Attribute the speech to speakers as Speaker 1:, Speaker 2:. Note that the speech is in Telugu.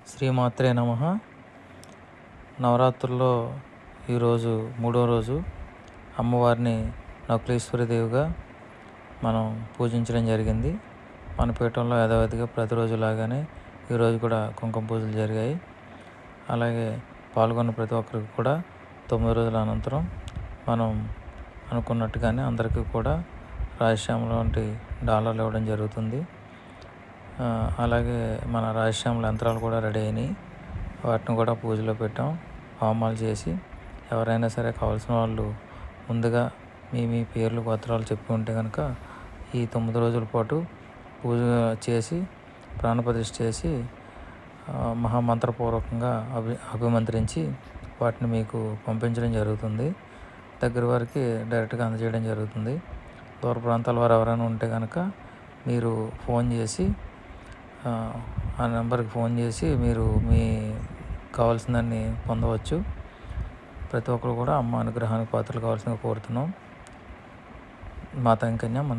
Speaker 1: శ్రీమాత్రే నమః. నవరాత్రుల్లో ఈరోజు మూడో రోజు అమ్మవారిని నకులేశ్వరీదేవిగా మనం పూజించడం జరిగింది. మన పీఠంలో యథావిధిగా ప్రతిరోజులాగానే ఈరోజు కూడా కుంకుమ పూజలు జరిగాయి. అలాగే పాల్గొన్న ప్రతి ఒక్కరికి కూడా 9 రోజుల అనంతరం మనం అనుకున్నట్టుగానే అందరికీ కూడా రాజశ్యామల వంటి డాలర్లు ఇవ్వడం జరుగుతుంది. అలాగే మన రాజశ్యామల యంత్రాలు కూడా రెడీ అయినాయి. వాటిని కూడా పూజలో పెట్టాం. హోమాలు చేసి ఎవరైనా సరే కావాల్సిన వాళ్ళు ముందుగా మీ పేర్లు గోత్రాలు చెప్పి ఉంటే కనుక ఈ 9 రోజుల పాటు పూజ చేసి ప్రాణప్రతిష్ఠ చేసి మహామంత్రపూర్వకంగా అభిమంత్రించి వాటిని మీకు పంపించడం జరుగుతుంది. దగ్గర వారికి డైరెక్ట్గా అందజేయడం జరుగుతుంది. దూర ప్రాంతాల వారు ఎవరైనా ఉంటే కనుక మీరు ఫోన్ చేసి ఆ నెంబర్కి ఫోన్ చేసి మీరు మీ కావాల్సిందాన్ని పొందవచ్చు. ప్రతి ఒక్కరు కూడా అమ్మ అనుగ్రహానికి పాత్రలు కావాల్సిందిగా కోరుతున్నాం. మాతా కన్య మన